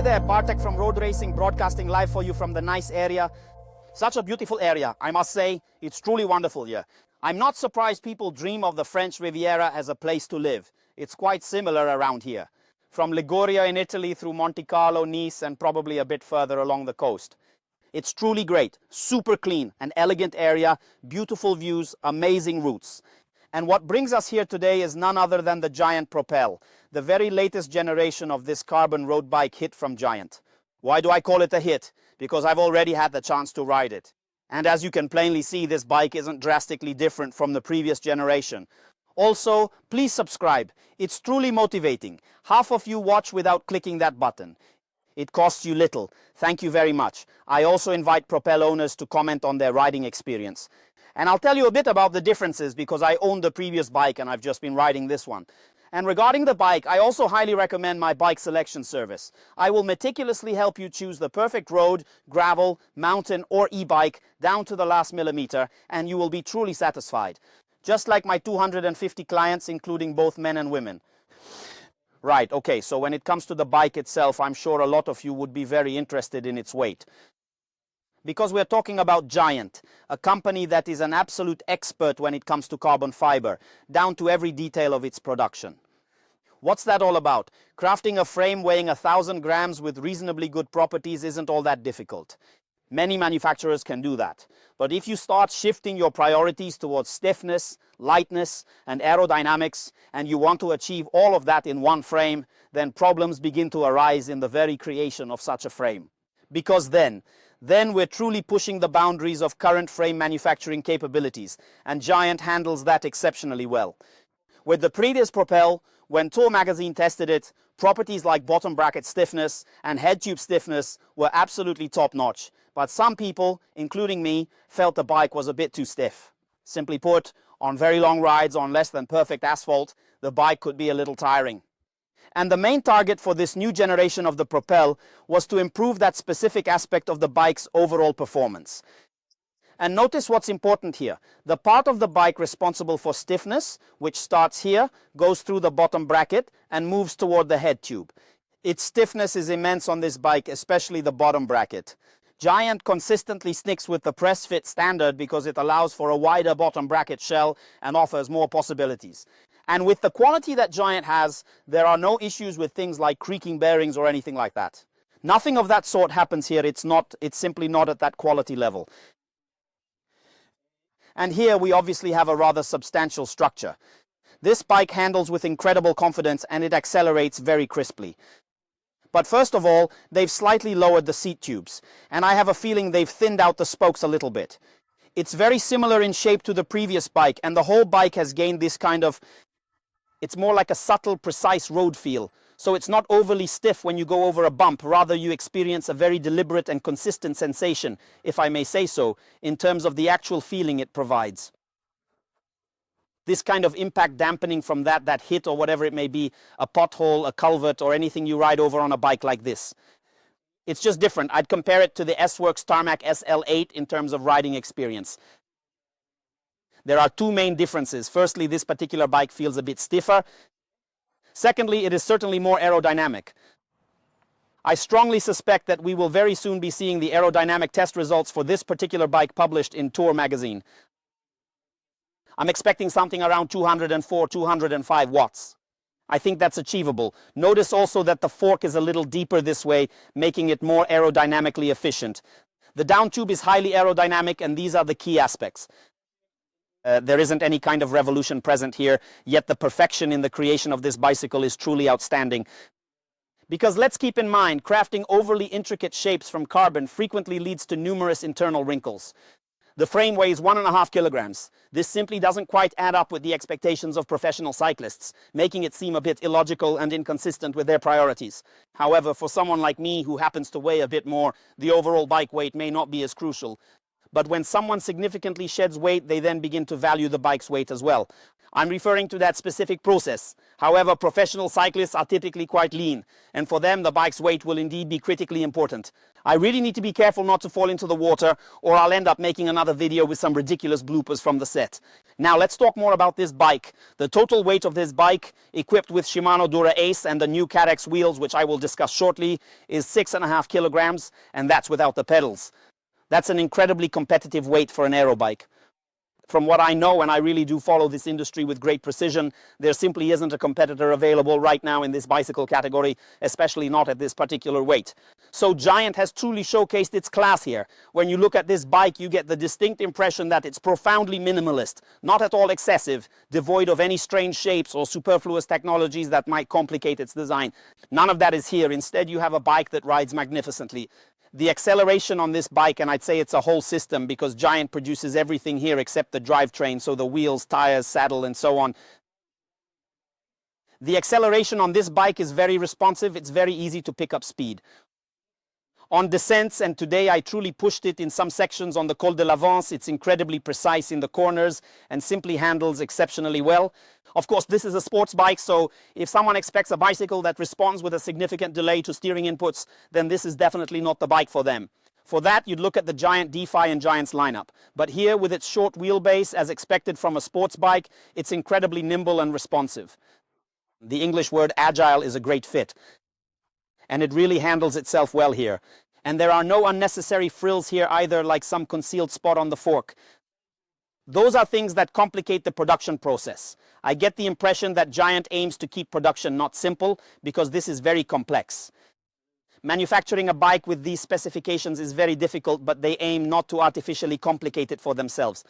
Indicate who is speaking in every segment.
Speaker 1: there, Bartek from Road Racing, broadcasting live for you from the nice area. Such a beautiful area, I must say. It's truly wonderful here. I'm not surprised people dream of the French Riviera as a place to live. It's quite similar around here. From Liguria in Italy through Monte Carlo, Nice, and probably a bit further along the coast. It's truly great, super clean, an elegant area, beautiful views, amazing routes. And what brings us here today is none other than the Giant Propel, the very latest generation of this carbon road bike hit from Giant. Why do I call it a hit? Because I've already had the chance to ride it. And as you can plainly see, this bike isn't drastically different from the previous generation. Also, please subscribe. It's truly motivating. Half of you watch without clicking that button. It costs you little. Thank you very much. I also invite Propel owners to comment on their riding experience. And I'll tell you a bit about the differences because I own the previous bike and I've just been riding this one. And regarding the bike, I also highly recommend my bike selection service. I will meticulously help you choose the perfect road, gravel, mountain or e-bike down to the last millimeter, and you will be truly satisfied. Just like my 250 clients, including both men and women. Right, okay, so when it comes to the bike itself, I'm sure a lot of you would be very interested in its weight. Because we're talking about Giant, a company that is an absolute expert when it comes to carbon fiber, down to every detail of its production. What's that all about? Crafting a frame weighing 1,000 grams with reasonably good properties isn't all that difficult. Many manufacturers can do that. But if you start shifting your priorities towards stiffness, lightness, and aerodynamics, and you want to achieve all of that in one frame, then problems begin to arise in the very creation of such a frame. Because then we're truly pushing the boundaries of current frame manufacturing capabilities, and Giant handles that exceptionally well. With the previous Propel, when Tour magazine tested it, properties like bottom bracket stiffness and head tube stiffness were absolutely top-notch. But some people, including me, felt the bike was a bit too stiff. Simply put, on very long rides on less than perfect asphalt, the bike could be a little tiring. And the main target for this new generation of the Propel was to improve that specific aspect of the bike's overall performance. And notice what's important here. The part of the bike responsible for stiffness, which starts here, goes through the bottom bracket and moves toward the head tube. Its stiffness is immense on this bike, especially the bottom bracket. Giant consistently sticks with the press fit standard because it allows for a wider bottom bracket shell and offers more possibilities. And with the quality that Giant has, there are no issues with things like creaking bearings or anything like that. Nothing of that sort happens here. It's simply not at that quality level. And here we obviously have a rather substantial structure. This bike handles with incredible confidence and it accelerates very crisply. But first of all, they've slightly lowered the seat tubes, and I have a feeling they've thinned out the spokes a little bit. It's very similar in shape to the previous bike, and the whole bike has gained this kind of, it's more like a subtle, precise road feel. So it's not overly stiff when you go over a bump, rather you experience a very deliberate and consistent sensation, if I may say so, in terms of the actual feeling it provides. This kind of impact dampening from that hit or whatever it may be, a pothole, a culvert, or anything you ride over on a bike like this. It's just different. I'd compare it to the S-Works Tarmac SL8 in terms of riding experience. There are two main differences. Firstly, this particular bike feels a bit stiffer. Secondly, it is certainly more aerodynamic. I strongly suspect that we will very soon be seeing the aerodynamic test results for this particular bike published in Tour magazine. I'm expecting something around 204, 205 watts. I think that's achievable. Notice also that the fork is a little deeper this way, making it more aerodynamically efficient. The down tube is highly aerodynamic, and these are the key aspects. There isn't any kind of revolution present here, yet the perfection in the creation of this bicycle is truly outstanding. Because let's keep in mind, crafting overly intricate shapes from carbon frequently leads to numerous internal wrinkles. The frame weighs 1.5 kilograms. This simply doesn't quite add up with the expectations of professional cyclists, making it seem a bit illogical and inconsistent with their priorities. However, for someone like me who happens to weigh a bit more, the overall bike weight may not be as crucial. But when someone significantly sheds weight, they then begin to value the bike's weight as well. I'm referring to that specific process. However, professional cyclists are typically quite lean, and for them the bike's weight will indeed be critically important. I really need to be careful not to fall into the water, or I'll end up making another video with some ridiculous bloopers from the set. Now let's talk more about this bike. The total weight of this bike, equipped with Shimano Dura Ace and the new Carex wheels, which I will discuss shortly, is 6.5 kilograms, and that's without the pedals. That's an incredibly competitive weight for an aero bike. From what I know, and I really do follow this industry with great precision, there simply isn't a competitor available right now in this bicycle category, especially not at this particular weight. So Giant has truly showcased its class here. When you look at this bike, you get the distinct impression that it's profoundly minimalist, not at all excessive, devoid of any strange shapes or superfluous technologies that might complicate its design. None of that is here. Instead, you have a bike that rides magnificently. The acceleration on this bike, and I'd say it's a whole system because Giant produces everything here except the drivetrain, so the wheels, tires, saddle, and so on. The acceleration on this bike is very responsive. It's very easy to pick up speed. On descents, and today I truly pushed it in some sections on the Col de l'Avance, it's incredibly precise in the corners and simply handles exceptionally well. Of course, this is a sports bike, so if someone expects a bicycle that responds with a significant delay to steering inputs, then this is definitely not the bike for them. For that, you'd look at the Giant Defy and Giant's lineup. But here, with its short wheelbase, as expected from a sports bike, it's incredibly nimble and responsive. The English word agile is a great fit, and it really handles itself well here. And there are no unnecessary frills here either, like some concealed spot on the fork. Those are things that complicate the production process. I get the impression that Giant aims to keep production not simple, because this is very complex. Manufacturing a bike with these specifications is very difficult, but they aim not to artificially complicate it for themselves.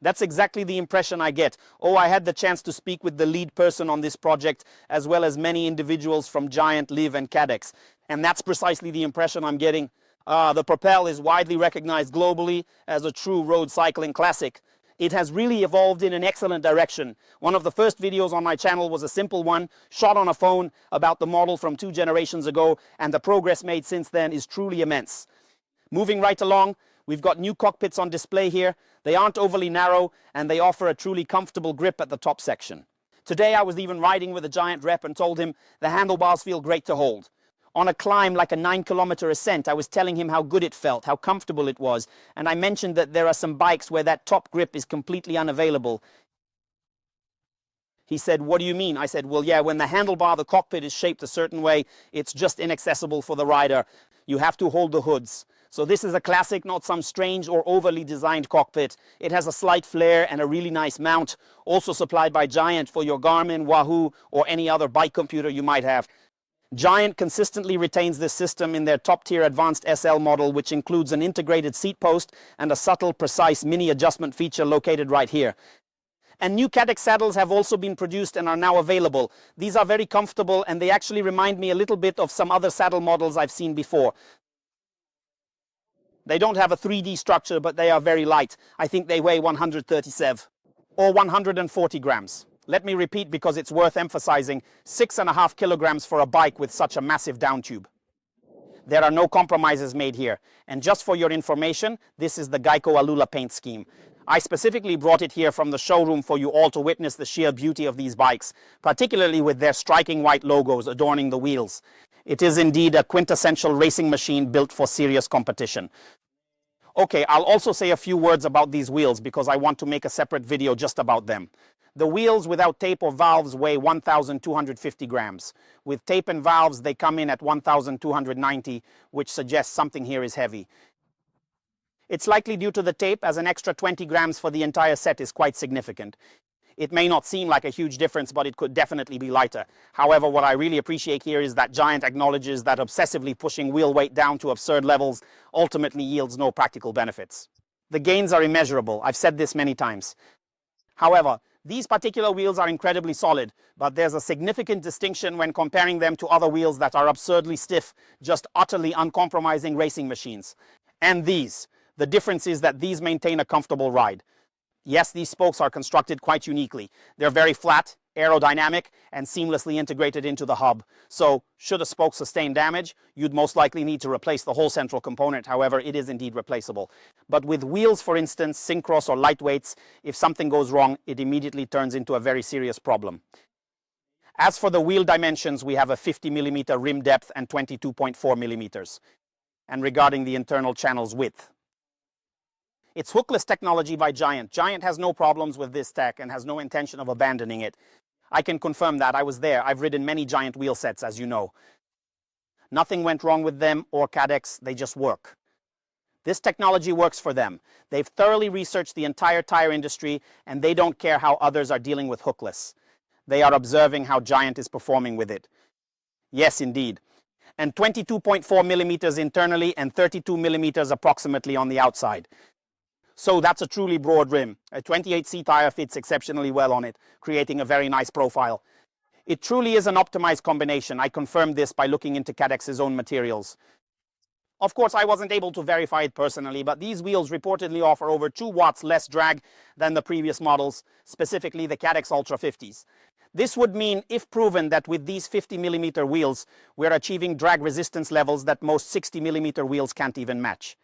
Speaker 1: That's exactly the impression I get. Oh, I had the chance to speak with the lead person on this project, as well as many individuals from Giant, Liv, and Cadex. And that's precisely the impression I'm getting. The Propel is widely recognized globally as a true road cycling classic. It has really evolved in an excellent direction. One of the first videos on my channel was a simple one, shot on a phone, about the model from 2 generations ago, and the progress made since then is truly immense. Moving right along, we've got new cockpits on display here. They aren't overly narrow, and they offer a truly comfortable grip at the top section. Today I was even riding with a Giant rep and told him the handlebars feel great to hold. On a climb like a 9-kilometer ascent, I was telling him how good it felt, how comfortable it was, and I mentioned that there are some bikes where that top grip is completely unavailable. He said, "What do you mean?" I said, "Well, yeah, when the handlebar, the cockpit is shaped a certain way, it's just inaccessible for the rider. You have to hold the hoods." So this is a classic, not some strange or overly designed cockpit. It has a slight flare and a really nice mount, also supplied by Giant for your Garmin, Wahoo, or any other bike computer you might have. Giant consistently retains this system in their top-tier advanced SL model, which includes an integrated seat post and a subtle, precise mini adjustment feature located right here. And new Cadex saddles have also been produced and are now available. These are very comfortable, and they actually remind me a little bit of some other saddle models I've seen before. They don't have a 3D structure, but they are very light. I think they weigh 137 or 140 grams. Let me repeat because it's worth emphasizing, 6.5 kilograms for a bike with such a massive down tube. There are no compromises made here. And just for your information, this is the Geico Alula paint scheme. I specifically brought it here from the showroom for you all to witness the sheer beauty of these bikes, particularly with their striking white logos adorning the wheels. It is indeed a quintessential racing machine built for serious competition. Okay, I'll also say a few words about these wheels because I want to make a separate video just about them. The wheels without tape or valves weigh 1,250 grams. With tape and valves, they come in at 1,290, which suggests something here is heavy. It's likely due to the tape, as an extra 20 grams for the entire set is quite significant. It may not seem like a huge difference, but it could definitely be lighter. However, what I really appreciate here is that Giant acknowledges that obsessively pushing wheel weight down to absurd levels ultimately yields no practical benefits. The gains are immeasurable. I've said this many times. However, these particular wheels are incredibly solid, but there's a significant distinction when comparing them to other wheels that are absurdly stiff, just utterly uncompromising racing machines. And these. The difference is that these maintain a comfortable ride. Yes, these spokes are constructed quite uniquely. They're very flat, aerodynamic, and seamlessly integrated into the hub. So should a spoke sustain damage, you'd most likely need to replace the whole central component. However, it is indeed replaceable. But with wheels, for instance, synchros or lightweights, if something goes wrong, it immediately turns into a very serious problem. As for the wheel dimensions, we have a 50 millimeter rim depth and 22.4 millimeters. And regarding the internal channel's width, it's hookless technology by Giant. Giant has no problems with this tech and has no intention of abandoning it. I can confirm that. I was there. I've ridden many Giant wheel sets, as you know. Nothing went wrong with them or Cadex. They just work. This technology works for them. They've thoroughly researched the entire tire industry, and they don't care how others are dealing with hookless. They are observing how Giant is performing with it. Yes, indeed. And 22.4 millimeters internally and 32 millimeters approximately on the outside. So that's a truly broad rim. A 28C tire fits exceptionally well on it, creating a very nice profile. It truly is an optimized combination. I confirmed this by looking into Cadex's own materials. Of course, I wasn't able to verify it personally, but these wheels reportedly offer over 2 watts less drag than the previous models, specifically the Cadex Ultra 50s. This would mean, if proven, that with these 50 millimeter wheels, we're achieving drag resistance levels that most 60 millimeter wheels can't even match.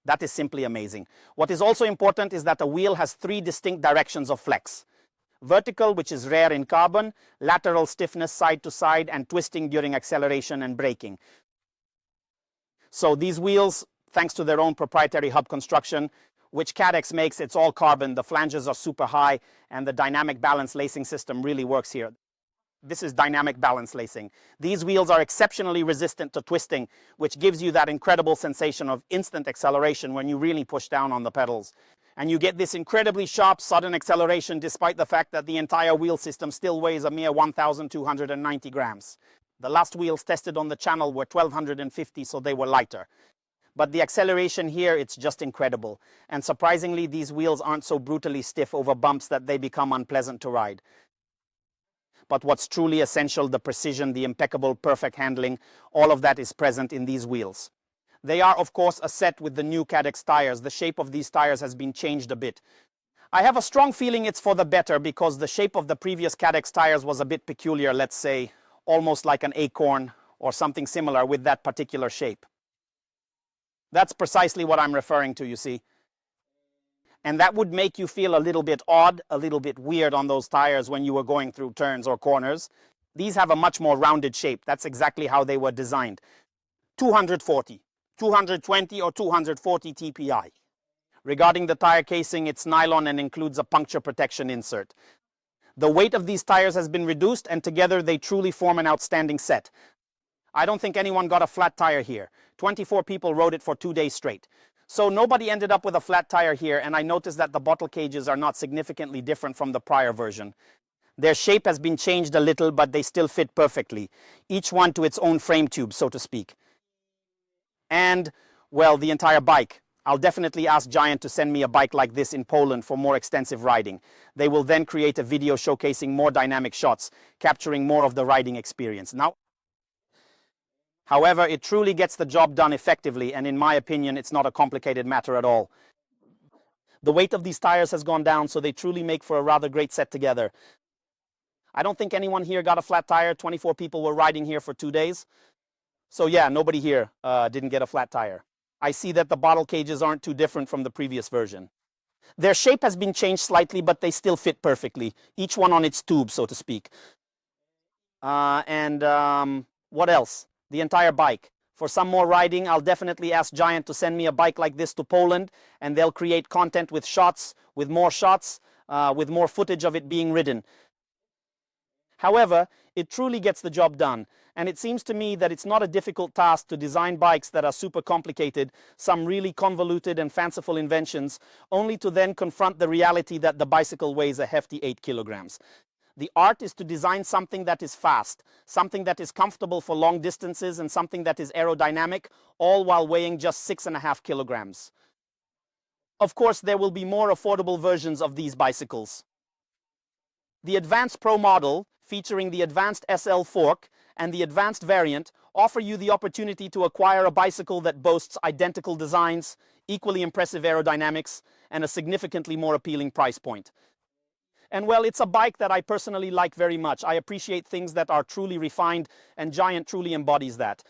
Speaker 1: That is simply amazing. What is also important is that a wheel has 3 distinct directions of flex. Vertical, which is rare in carbon, lateral stiffness side to side, and twisting during acceleration and braking. So these wheels, thanks to their own proprietary hub construction, which Cadex makes, it's all carbon, the flanges are super high, and the dynamic balance lacing system really works here. This is dynamic balance lacing. These wheels are exceptionally resistant to twisting, which gives you that incredible sensation of instant acceleration when you really push down on the pedals. And you get this incredibly sharp, sudden acceleration despite the fact that the entire wheel system still weighs a mere 1,290 grams. The last wheels tested on the channel were 1,250, so they were lighter. But the acceleration here, it's just incredible. And surprisingly, these wheels aren't so brutally stiff over bumps that they become unpleasant to ride. But what's truly essential, the precision, the impeccable, perfect handling, all of that is present in these wheels. They are, of course, a set with the new Cadex tires. The shape of these tires has been changed a bit. I have a strong feeling it's for the better because the shape of the previous Cadex tires was a bit peculiar, let's say, almost like an acorn or something similar with that particular shape. That's precisely what I'm referring to, you see. And that would make you feel a little bit odd, a little bit weird on those tires when you were going through turns or corners. These have a much more rounded shape. That's exactly how they were designed. 240, 220 or 240 TPI. Regarding the tire casing, it's nylon and includes a puncture protection insert. The weight of these tires has been reduced, and together they truly form an outstanding set. I don't think anyone got a flat tire here. 24 people rode it for 2 days straight. So nobody ended up with a flat tire here, and I noticed that the bottle cages are not significantly different from the prior version. Their shape has been changed a little, but they still fit perfectly, each one to its own frame tube, so to speak. And, well, the entire bike. I'll definitely ask Giant to send me a bike like this in Poland for more extensive riding. They will then create a video showcasing more dynamic shots, capturing more of the riding experience. However, it truly gets the job done effectively, and in my opinion, it's not a complicated matter at all. The weight of these tires has gone down, so they truly make for a rather great set together. I don't think anyone here got a flat tire. 24 people were riding here for 2 days. So yeah, nobody here didn't get a flat tire. I see that the bottle cages aren't too different from the previous version. Their shape has been changed slightly, but they still fit perfectly, each one on its tube, so to speak. What else? The entire bike. For some more riding, I'll definitely ask Giant to send me a bike like this to Poland, and they'll create content with shots, with more footage of it being ridden. However, it truly gets the job done, and it seems to me that it's not a difficult task to design bikes that are super complicated, some really convoluted and fanciful inventions, only to then confront the reality that the bicycle weighs a hefty 8 kilograms. The art is to design something that is fast, something that is comfortable for long distances, and something that is aerodynamic, all while weighing just 6.5 kilograms. Of course, there will be more affordable versions of these bicycles. The Advanced Pro model, featuring the Advanced SL fork and the Advanced variant, offer you the opportunity to acquire a bicycle that boasts identical designs, equally impressive aerodynamics, and a significantly more appealing price point. And well, it's a bike that I personally like very much. I appreciate things that are truly refined, and Giant truly embodies that.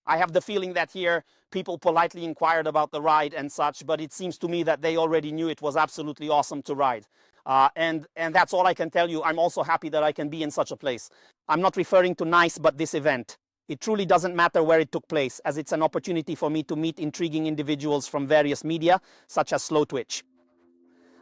Speaker 1: I have the feeling that here people politely inquired about the ride and such, but it seems to me that they already knew it was absolutely awesome to ride. And that's all I can tell you. I'm also happy that I can be in such a place. I'm not referring to nice, but this event. It truly doesn't matter where it took place, as it's an opportunity for me to meet intriguing individuals from various media, such as Slow Twitch.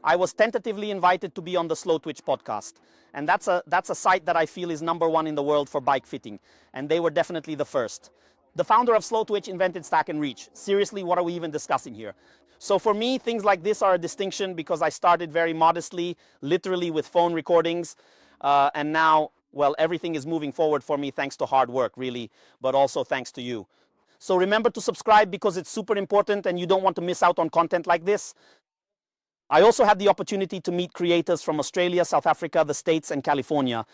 Speaker 1: I was tentatively invited to be on the Slow Twitch podcast, and that's a site that I feel is #1 in the world for bike fitting, and they were definitely the first. The founder of Slow Twitch invented Stack and Reach. Seriously, what are we even discussing here? So for me, things like this are a distinction because I started very modestly, literally with phone recordings, and now, well, everything is moving forward for me thanks to hard work, really, but also thanks to you. So remember to subscribe because it's super important and you don't want to miss out on content like this. I also had the opportunity to meet creators from Australia, South Africa, the States, and California.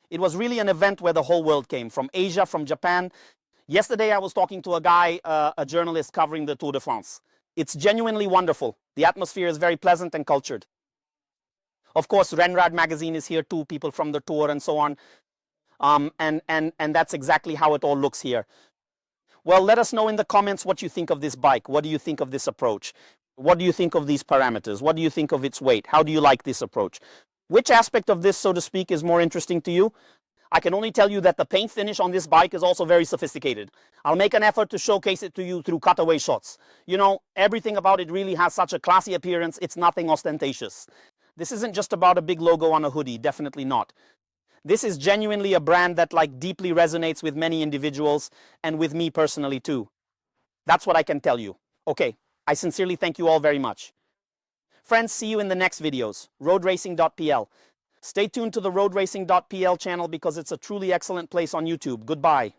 Speaker 1: It was really an event where the whole world came, from Asia, from Japan. Yesterday I was talking to a guy, a journalist covering the Tour de France. It's genuinely wonderful. The atmosphere is very pleasant and cultured. Of course, Rennrad magazine is here too, people from the tour and so on. And that's exactly how it all looks here. Well, let us know in the comments what you think of this bike. What do you think of this approach? What do you think of these parameters? What do you think of its weight? How do you like this approach? Which aspect of this, so to speak, is more interesting to you? I can only tell you that the paint finish on this bike is also very sophisticated. I'll make an effort to showcase it to you through cutaway shots. You know, everything about it really has such a classy appearance. It's nothing ostentatious. This isn't just about a big logo on a hoodie, definitely not. This is genuinely a brand that deeply resonates with many individuals and with me personally too. That's what I can tell you. Okay, I sincerely thank you all very much. Friends, see you in the next videos. Road-Racing.pl. Stay tuned to the Road-Racing.pl channel because it's a truly excellent place on YouTube. Goodbye.